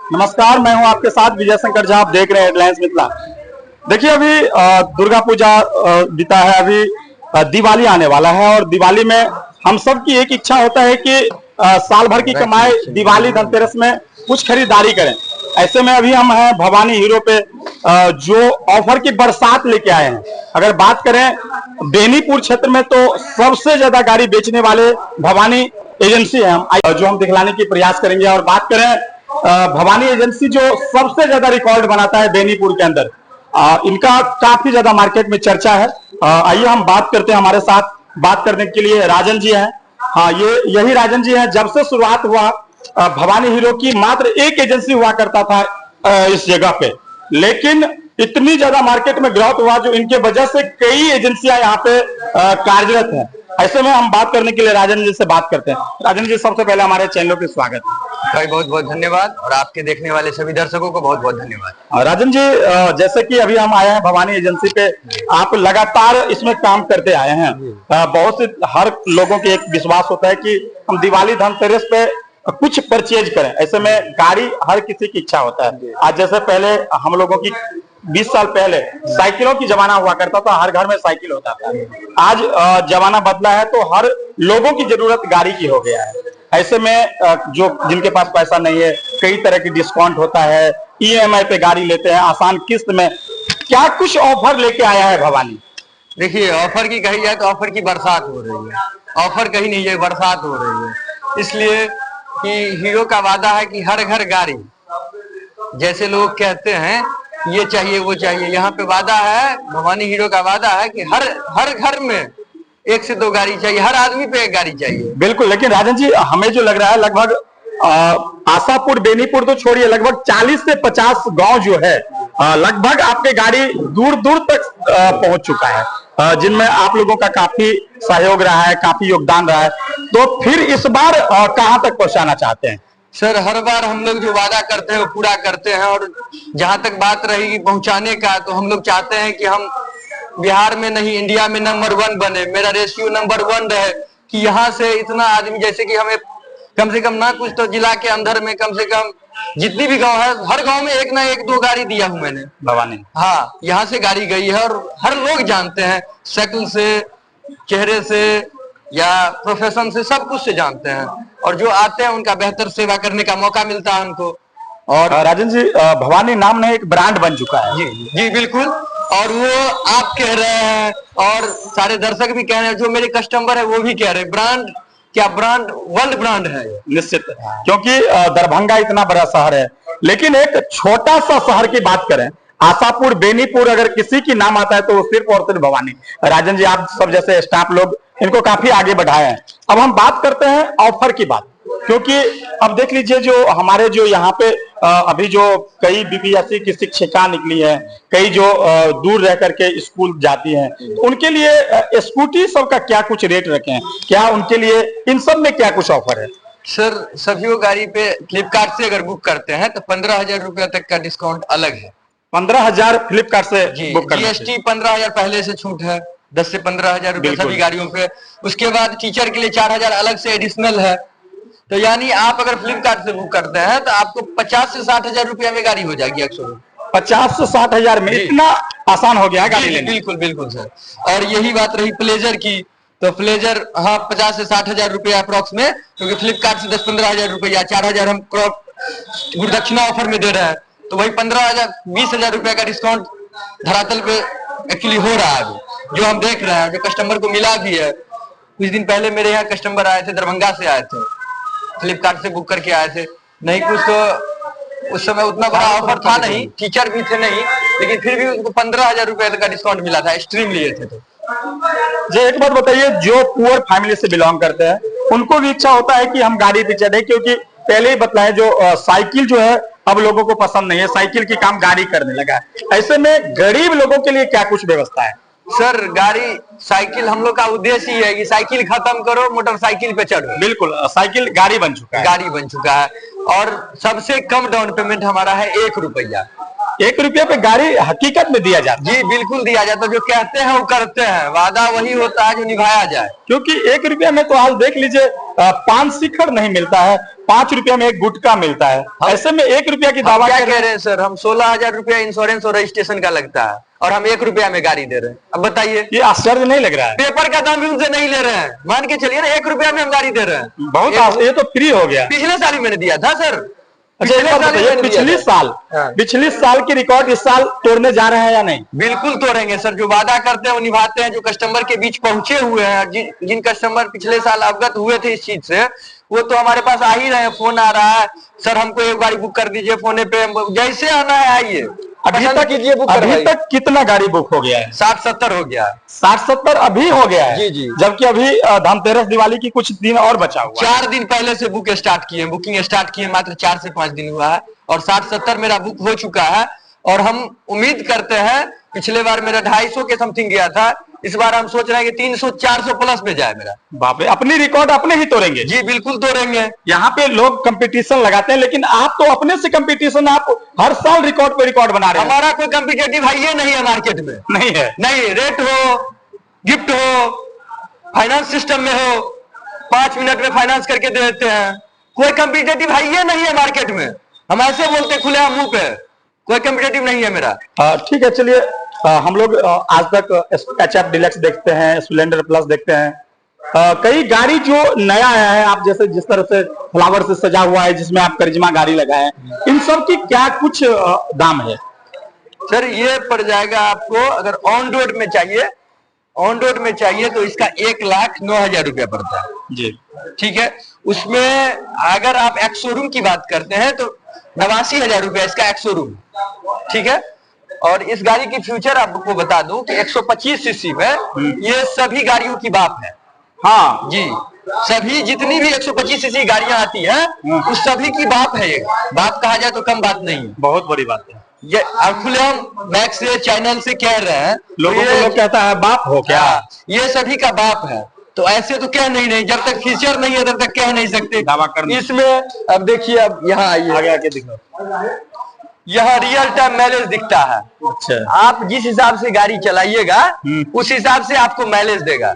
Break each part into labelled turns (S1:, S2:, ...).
S1: नमस्कार, मैं हूं आपके साथ विजय शंकर झा। आप देख रहे हैं हेडलाइंस मिथिला। देखिए, अभी दुर्गा पूजा बीता है, अभी दिवाली आने वाला है और दिवाली में हम सब की एक इच्छा होता है कि साल भर की कमाई दिवाली धनतेरस में कुछ खरीदारी करें। ऐसे में अभी हम हैं भवानी हीरो पे, जो ऑफर की बरसात लेके आए हैं। अगर बात करें बेनीपुर क्षेत्र में, तो सबसे ज्यादा गाड़ी बेचने वाले भवानी एजेंसी है, जो हम दिखलाने की प्रयास करेंगे। और बात करें भवानी एजेंसी जो सबसे ज्यादा रिकॉर्ड बनाता है बेनीपुर के अंदर, इनका काफी ज्यादा मार्केट में चर्चा है। आइए हम बात करते हैं। हमारे साथ बात करने के लिए राजन जी हैं। हाँ, यही राजन जी हैं। जब से शुरुआत हुआ भवानी हीरो की, मात्र एक एजेंसी हुआ करता था इस जगह पे, लेकिन इतनी ज्यादा मार्केट में ग्रोथ हुआ जो इनके वजह से कई एजेंसियां यहाँ पे कार्यरत हैं। ऐसे में हम बात करने के लिए राजन जी से बात करते हैं। राजन जी, सबसे पहले हमारे चैनल पे स्वागत है।
S2: भाई बहुत बहुत धन्यवाद, और आपके देखने वाले सभी दर्शकों को बहुत बहुत धन्यवाद।
S1: राजन जी, जैसे कि अभी हम आए हैं भवानी एजेंसी पे, आप लगातार इसमें काम करते आए हैं। बहुत से हर लोगों के एक विश्वास होता है कि हम दिवाली धनतेरस पे कुछ परचेज करें। ऐसे में गाड़ी हर किसी की इच्छा होता है। आज जैसे पहले हम लोगों की 20 साल पहले साइकिलों की जमाना हुआ करता था, हर घर में साइकिल होता था। आज जमाना बदला है, तो हर लोगों की जरूरत गाड़ी की हो गया है। ऐसे में जो जिनके पास पैसा नहीं है, कई तरह की डिस्काउंट होता है, ईएमआई पे गाड़ी लेते हैं, आसान किस्त में। क्या कुछ ऑफर लेके आया है भवानी?
S2: देखिए, ऑफर की कही जाए तो ऑफर की बरसात हो रही है। ऑफर कहीं नहीं है, बरसात हो रही है। इसलिए कि हीरो का वादा है कि हर घर गाड़ी, जैसे लोग कहते हैं ये चाहिए वो चाहिए, यहाँ पे वादा है, भवानी हीरो का वादा है कि हर घर में 1 से 2 गाड़ी चाहिए, हर आदमी पे 1 गाड़ी चाहिए।
S1: बिल्कुल, लेकिन राजन जी, हमें जो लग रहा है लगभग आशापुर बेनीपुर तो छोड़िए, लगभग 40 से 50 गांव जो है, लगभग आपके गाड़ी दूर दूर तक पहुंच चुका है, जिनमें आप लोगों का काफी सहयोग रहा है, काफी योगदान रहा है। तो फिर इस बार कहां तक पहुंचाना चाहते हैं?
S2: सर, हर बार हम लोग जो वादा करते हैं वो पूरा करते हैं, और जहां तक बात रहेगी पहुंचाने का, तो हम लोग चाहते हैं कि हम बिहार में नहीं, इंडिया में नंबर 1 बने। मेरा रेशियो नंबर 1 रहे कि यहाँ से इतना आदमी, जैसे कि हमें कम से कम ना कुछ तो जिला के अंदर में कम से कम जितनी भी गांव है, हर गांव में 1 ना 1 2 गाड़ी दिया हूं मैंने
S1: भवानी।
S2: हाँ, यहाँ से गाड़ी गई है, और हर लोग जानते हैं, शक्ल से, चेहरे से या प्रोफेशन से, सब कुछ से जानते हैं, और जो आते हैं उनका बेहतर सेवा करने का मौका मिलता है उनको।
S1: और राजन जी, भवानी नाम ने एक ब्रांड बन चुका है।
S2: जी जी बिल्कुल, और वो आप कह रहे हैं और सारे दर्शक भी कह रहे हैं, जो मेरे कस्टमर है वो भी कह रहे हैं, ब्रांड क्या, ब्रांड वर्ल्ड ब्रांड है।
S1: निश्चित, क्योंकि दरभंगा इतना बड़ा शहर है, लेकिन एक छोटा सा शहर की बात करें, आशापुर बेनीपुर, अगर किसी की नाम आता है तो सिर्फ और सिर्फ भवानी। राजन जी, आप सब जैसे स्टाफ लोग इनको काफी आगे बढ़ाए हैं। अब हम बात करते हैं ऑफर की बात, क्योंकि अब देख लीजिए, जो हमारे जो यहाँ पे अभी जो कई बीपीएससी की शिक्षिका निकली है, कई जो दूर रह करके स्कूल जाती हैं, तो उनके लिए स्कूटी सब का क्या कुछ रेट रखे हैं? क्या उनके लिए इन सब में क्या कुछ ऑफर है?
S2: सर, सभी गाड़ी पे फ्लिपकार्ट से अगर बुक करते हैं तो 15,000 रुपया तक का डिस्काउंट अलग है।
S1: 15,000 फ्लिपकार्ट से बुक करना?
S2: जीएसटी 15,000 पहले से छूट है, 10 से 15,000 रुपए सभी गाड़ियों पे। उसके बाद टीचर के लिए 4,000 अलग से एडिशनल है। तो यानी आप अगर फ्लिपकार्ट से बुक करते हैं तो आपको 50 से 60,000 रुपया में गाड़ी हो जाएगी।
S1: 50 से 60,000 में इतना आसान हो गया है गाड़ी लेना?
S2: बिल्कुल बिल्कुल सर। और यही बात रही प्लेजर की, तो प्लेजर हाँ 50 से 60,000 रुपया अप्रॉक्स में, क्योंकि फ्लिपकार्ट से 10-15,000 रुपया, 4,000 हम गुरुदक्षिणा ऑफर में दे रहे हैं, तो वही 15,000 20,000 रुपया का डिस्काउंट धरातल पे एक्चुअली हो रहा है अभी, जो हम देख रहे हैं, जो कस्टमर को मिला भी है। कुछ दिन पहले मेरे यहाँ कस्टमर आए थे, दरभंगा से आए थे, फ्लिपकार्ट से बुक करके आए थे। नहीं कुछ तो उस समय उतना बड़ा ऑफर था नहीं, टीचर भी थे नहीं, लेकिन फिर भी उनको 15,000 रुपए का डिस्काउंट मिला था, स्ट्रीम लिए थे। तो
S1: जी, एक बात बताइए, जो पुअर फैमिली से बिलोंग करते हैं उनको भी इच्छा होता है कि हम गाड़ी पे चढ़े, क्योंकि पहले ही बताएं, जो साइकिल जो है अब लोगों को पसंद नहीं है, साइकिल की काम गाड़ी करने लगा है। ऐसे में गरीब लोगों के लिए क्या कुछ व्यवस्था है?
S2: सर, गाड़ी साइकिल हम लोग का उद्देश्य ही है कि साइकिल खत्म करो, मोटरसाइकिल पे चढ़ो।
S1: बिल्कुल, साइकिल गाड़ी बन चुका है।
S2: गाड़ी बन चुका है, और सबसे कम डाउन पेमेंट हमारा है 1 रुपया।
S1: 1 रुपये पे गाड़ी हकीकत में दिया जाता है।
S2: जी बिल्कुल दिया जाता है, जो कहते हैं वो करते हैं, वादा वही होता है जो निभाया जाए।
S1: क्योंकि 1 रुपये में तो आज देख लीजिए पान शिखर नहीं मिलता है, 5 रुपये में एक गुटखा मिलता है। ऐसे में 1 रुपया की दावा
S2: क्या कह रहे हैं सर, हम 16,000 रुपया इंश्योरेंस और रजिस्ट्रेशन का लगता है और हम 1 रुपया में गाड़ी दे रहे हैं। अब बताइए,
S1: ये आश्चर्य नहीं लग रहा है?
S2: पेपर का दाम भी उनसे नहीं ले रहे हैं, मान के चलिए ना 1 रुपया में हम गाड़ी दे रहे हैं।
S1: बहुत ये तो फ्री हो गया।
S2: पिछले साल ही मैंने दिया था सर।
S1: अच्छा एक बात बताइए, पिछली साल की रिकॉर्ड इस साल तोड़ने जा रहे हैं या नहीं?
S2: बिल्कुल तोड़ेंगे सर, जो वादा करते हैं वो निभाते हैं। जो कस्टमर के बीच पहुंचे हुए हैं, जिन कस्टमर पिछले साल अवगत हुए थे इस चीज से, वो तो हमारे पास आ ही रहे हैं। फोन आ रहा है, सर हमको एक गाड़ी बुक कर दीजिए फोन पे, जैसे आना है आइए,
S1: अभी तक कितना गाड़ी बुक हो गया है?
S2: 60-70 हो गया।
S1: 60-70 अभी हो गया है?
S2: जी जी।
S1: जबकि अभी धनतेरस दिवाली की कुछ दिन और बचा हुआ है।
S2: 4 दिन पहले से बुकिंग स्टार्ट किए, मात्र 4 से 5 दिन हुआ है और 60-70 मेरा बुक हो चुका है। और हम उम्मीद करते हैं, पिछले बार मेरा 250 के समथिंग गया था, इस बार हम सोच रहे हैं कि 300-400 प्लस में जाए मेरा।
S1: बाप रे, अपनी रिकॉर्ड अपने ही तोड़ेंगे?
S2: जी बिल्कुल तोड़ेंगे।
S1: यहाँ पे लोग कंपटीशन लगाते हैं, लेकिन आप तो अपने से कंपटीशन, आप हर साल रिकॉर्ड पे रिकॉर्ड बना रहे हैं।
S2: हमारा कोई कम्पिटेटिव है ये नहीं है मार्केट में,
S1: नहीं है।
S2: नहीं, रेट हो, गिफ्ट हो, फाइनेंस सिस्टम में हो, 5 मिनट में फाइनेंस करके दे देते हैं। कोई कम्पिटेटिव है ये नहीं है मार्केट में। हम ऐसे बोलते खुले मुंह पे, कोई कम्पिटेटिव नहीं है मेरा।
S1: ठीक है, चलिए हम लोग आज तक HF डिलक्स देखते हैं, स्प्लेंडर प्लस देखते हैं, कई गाड़ी जो नया आया है, आप जैसे जिस तरह से फ्लावर से सजा हुआ है, जिसमें आप करिश्मा गाड़ी लगाए, इन सब की क्या कुछ दाम है?
S2: सर ये पड़ जाएगा आपको, अगर ऑन रोड में चाहिए तो इसका 1,09,000 रुपया पड़ता है
S1: जी।
S2: ठीक है, उसमें अगर आप एक्स शोरूम की बात करते हैं तो 89,000 रुपया इसका एक्स शोरूम। ठीक है, और इस गाड़ी की फ्यूचर आपको बता दूं कि 125 सीसी में ये सभी गाड़ियों की बाप है।
S1: हाँ
S2: जी, सभी जितनी भी 125 सीसी गाड़ियां आती हैं उस सभी की बाप है ये। बाप कहा जाए तो कम बात नहीं,
S1: बहुत बड़ी बात है।
S2: ये खुले हम मैक्स से चैनल से कह रहे हैं,
S1: लोगों को लोग कहता है बाप हो क्या?
S2: ये सभी का बाप है, तो ऐसे तो कह नहीं, जब तक फीचर नहीं है तब तक कह नहीं सकते
S1: दावा करना।
S2: इसमें अब देखिए, अब यहाँ आइए,
S1: आगे आके दिखाओ,
S2: यहाँ रियल टाइम माइलेज दिखता है।
S1: अच्छा,
S2: आप जिस हिसाब से गाड़ी चलाइएगा उस हिसाब से आपको माइलेज देगा।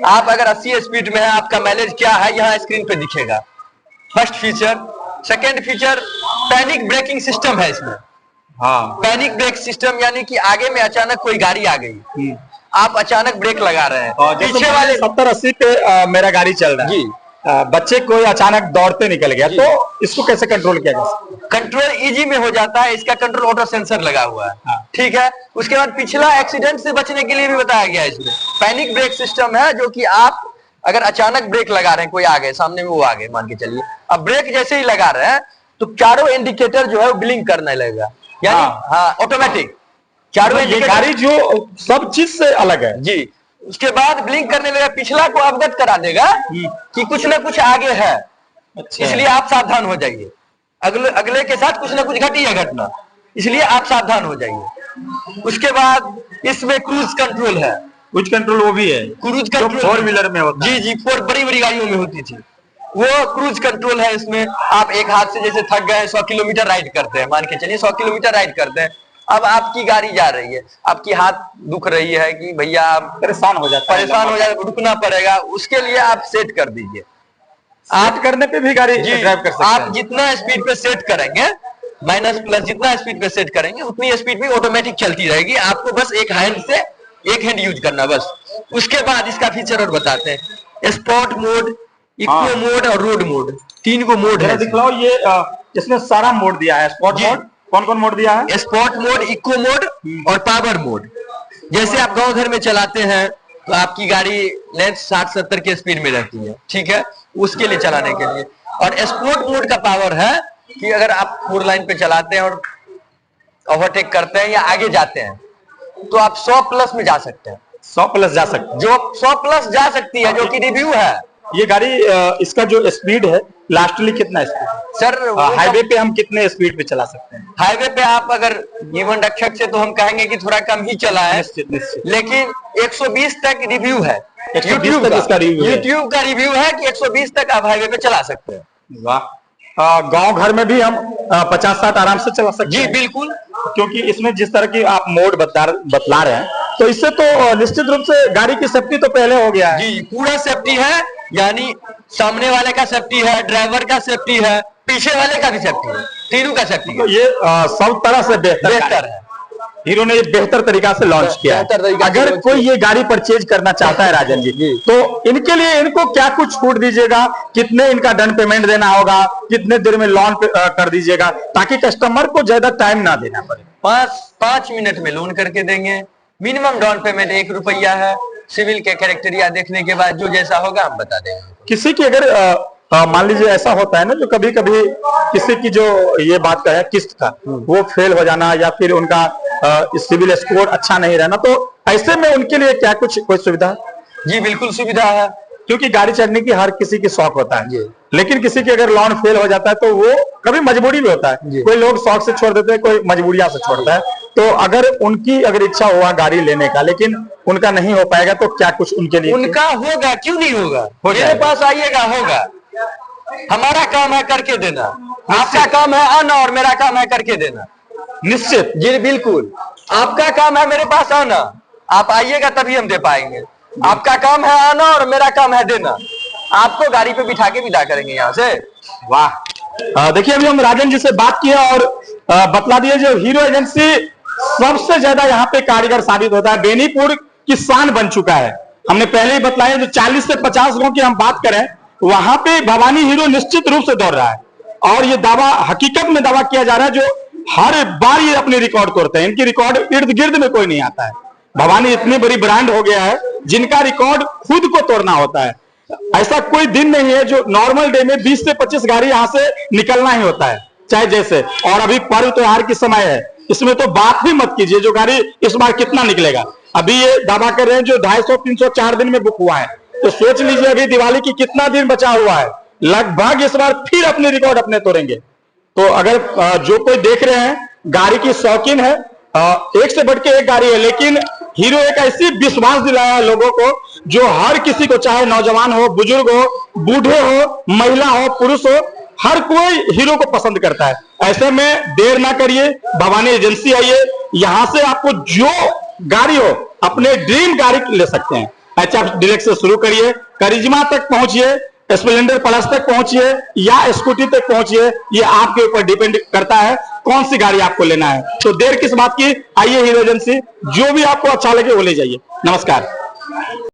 S2: आप अगर 80 स्पीड में है, आपका माइलेज क्या है यहाँ स्क्रीन पे दिखेगा। First feature. Second feature, panic braking system है इसमें।
S1: हाँ,
S2: पैनिक ब्रेक सिस्टम यानी कि आगे में अचानक कोई गाड़ी आ गई, आप अचानक ब्रेक लगा रहे हैं, पीछे वाले
S1: 70-80 पे मेरा गाड़ी चल रहा है
S2: जी,
S1: बच्चे कोई अचानक दौड़ते निकल गया, तो इसको कैसे कंट्रोल किया जाए?
S2: कंट्रोल इजी में हो जाता है, इसका कंट्रोल ऑटो सेंसर लगा हुआ है।
S1: हाँ।
S2: ठीक है, उसके बाद पिछला एक्सीडेंट से बचने के लिए भी बताया गया है इसमें। पैनिक ब्रेक सिस्टम है, जो कि आप अगर अचानक ब्रेक लगा रहे हैं, कोई आ गए सामने में, वो आ गए मान के चलिए, अब ब्रेक जैसे ही लगा रहे हैं तो चारों इंडिकेटर जो है वो ब्लिंक करने लगेगा, यानी हाँ ऑटोमेटिक चारों इंडिकेटर।
S1: गाड़ी जो सब चीज से अलग है
S2: जी, उसके बाद ब्लिंक करने लगा, पिछला को अवगत करा देगा कि कुछ ना कुछ आगे है।
S1: अच्छा।
S2: इसलिए आप सावधान हो जाइए, अगले के साथ कुछ ना कुछ घटी है घटना, इसलिए आप सावधान हो जाइए। उसके बाद इसमें क्रूज कंट्रोल है।
S1: क्रूज कंट्रोल वो भी है?
S2: क्रूज कंट्रोल
S1: 4 व्हीलर में होता है।
S2: जी जी, 4 बड़ी बड़ी गाड़ियों में होती थी, वो क्रूज कंट्रोल है। इसमें आप एक हाथ से जैसे थक गए 100 किलोमीटर राइड करते हैं, मान के चलिए 100 किलोमीटर राइड करते हैं, अब आपकी गाड़ी जा रही है, आपकी हाथ दुख रही है कि भैया आप
S1: परेशान हो जाता है,
S2: रुकना पड़ेगा, उसके लिए आप सेट कर दीजिए।
S1: आप करने पे भी गाड़ी ड्राइव कर सकते हैं।
S2: आप जितना स्पीड पे सेट करेंगे, माइनस प्लस जितना स्पीड पे सेट करेंगे उतनी स्पीड भी ऑटोमेटिक चलती रहेगी, आपको बस एक हैंड यूज करना बस। उसके बाद इसका फीचर और बताते हैं, स्पोर्ट मोड, इको मोड और रोड मोड, 3 को मोड है।
S1: दिखलाओ, ये इसमें सारा मोड दिया है। स्पोर्ट मोड कौन कौन मोड दिया है?
S2: स्पोर्ट मोड, इको मोड और पावर मोड। जैसे आप गांव घर में चलाते हैं तो आपकी गाड़ी लेंथ 60-70 के स्पीड में रहती है, ठीक है, उसके लिए चलाने के लिए। और स्पोर्ट मोड का पावर है कि अगर आप 4 लाइन पे चलाते हैं और ओवरटेक करते हैं या आगे जाते हैं तो आप 100 प्लस में जा सकते हैं।
S1: 100 प्लस जा सकते हैं,
S2: जो 100 प्लस जा सकती है, जो कि रिव्यू है।
S1: ये गाड़ी इसका जो स्पीड है लास्टली कितना स्पीड है
S2: सर?
S1: हाईवे पे हम कितने स्पीड पे चला सकते हैं?
S2: हाईवे पे आप अगर जीवन रक्षक से तो हम कहेंगे कि थोड़ा कम ही चला है,
S1: निश्चित।
S2: लेकिन 120 तक रिव्यू है।
S1: 120 तक इसका रिव्यू है।
S2: यूट्यूब का रिव्यू है कि 120 तक आप हाईवे पे चला सकते हैं।
S1: वाह, गांव घर में भी हम 50-60 आराम से चला सकते
S2: जी
S1: हैं।
S2: बिल्कुल,
S1: क्योंकि इसमें जिस तरह की आप मोड बतला रहे हैं, तो इससे तो निश्चित रूप से गाड़ी की सेफ्टी तो पहले हो गया है।
S2: जी पूरा सेफ्टी है, यानी सामने वाले का सेफ्टी है, ड्राइवर का सेफ्टी है, पीछे वाले का भी सेफ्टी है, तीनों का सेफ्टी
S1: तो
S2: है।
S1: ये सब तरह से बेहतर है। हीरो ने ये बेहतर तरीका से लॉन्च किया है। अगर कोई ये गाड़ी परचेज करना चाहता है राजन जी, तो इनके लिए इनको क्या कुछ छूट दीजिएगा, कितने इनका डाउन पेमेंट देना होगा, कितने देर में लोन कर दीजिएगा, ताकि कस्टमर को ज्यादा टाइम ना देना पड़े।
S2: 5 मिनट में लोन करके देंगे। मिनिमम डाउन पेमेंट 1 रुपया है। सिविल के कैरेक्टरिया देखने के बाद जो जैसा होगा हम बता देंगे।
S1: किसी की अगर मान लीजिए ऐसा होता है ना, जो कभी कभी किसी की जो ये बात का है किस्त का, वो फेल हो जाना या फिर उनका सिविल स्कोर अच्छा नहीं रहना, तो ऐसे में उनके लिए क्या कुछ कोई सुविधा?
S2: जी बिल्कुल सुविधा है,
S1: क्योंकि गाड़ी चढ़ने की हर किसी की शौक होता है, लेकिन किसी की अगर लोन फेल हो जाता है तो वो कभी मजबूरी भी होता है। कोई लोग शौक से छोड़ देते हैं, कोई मजबूरियां से छोड़ता है। तो अगर उनकी अगर इच्छा हुआ गाड़ी लेने का, लेकिन उनका नहीं हो पाएगा, तो क्या कुछ उनके लिए?
S2: उनका होगा, क्यों नहीं होगा, मेरे पास आइएगा, होगा। हमारा काम है करके देना, आपका काम है आना और मेरा काम है करके देना।
S1: निश्चित
S2: जी बिल्कुल, आपका काम है मेरे पास आना, आप आइएगा तभी हम दे पाएंगे। आपका काम है आना और मेरा काम है देना। आपको गाड़ी पे बिठा के विदा करेंगे यहाँ से।
S1: वाह, देखिए अभी हम राजन जी से बात किए और बतला दिए जो हीरो एजेंसी सबसे ज्यादा यहाँ पे कारीगर साबित होता है, बेनीपुर की शान बन चुका है। हमने पहले ही बतलाया, जो 40 से 50 गांव की हम बात करें, वहां पे भवानी हीरो निश्चित रूप से दौड़ रहा है। और ये दावा हकीकत में दावा किया जा रहा है, जो हर बार ये अपने रिकॉर्ड तोड़ते हैं। इनकी रिकॉर्ड इर्द गिर्द में कोई नहीं आता है। भवानी इतनी बड़ी ब्रांड हो गया है जिनका रिकॉर्ड खुद को तोड़ना होता है। ऐसा कोई दिन नहीं है जो नॉर्मल डे में 20 से 25 गाड़ी यहां से निकलना ही होता है, चाहे जैसे। और अभी पर्व त्योहार की समय है, इसमें तो बात भी मत कीजिए जो गाड़ी इस बार कितना निकलेगा। अभी ये दावा कर रहे हैं जो 250, 300, 4 दिन में बुक हुआ है, तो सोच लीजिए अभी दिवाली की कितना दिन बचा हुआ है। लगभग इस बार फिर अपने रिकॉर्ड अपने तोड़ेंगे। तो अगर जो कोई देख रहे हैं गाड़ी की शौकीन है, एक से बढ़ के एक गाड़ी है, लेकिन हीरो एक ऐसी विश्वास दिलाया है लोगों को, जो हर किसी को, चाहे नौजवान हो, बुजुर्ग हो, बूढ़े हो, महिला हो, पुरुष हो, हर कोई हीरो को पसंद करता है। ऐसे में देर ना करिए, भवानी एजेंसी आइए, यहां से आपको जो गाड़ी हो अपने ड्रीम गाड़ी ले सकते हैं। HF डीलक्स से शुरू करिए, करिश्मा तक पहुंचिए, स्प्लेंडर प्लस तक पहुंचिए या स्कूटी तक पहुंचिए, ये आपके ऊपर डिपेंड करता है कौन सी गाड़ी आपको लेना है। तो देर किस बात की, आइए हीरो एजेंसी, जो भी आपको अच्छा लगे वो ले जाइए। नमस्कार।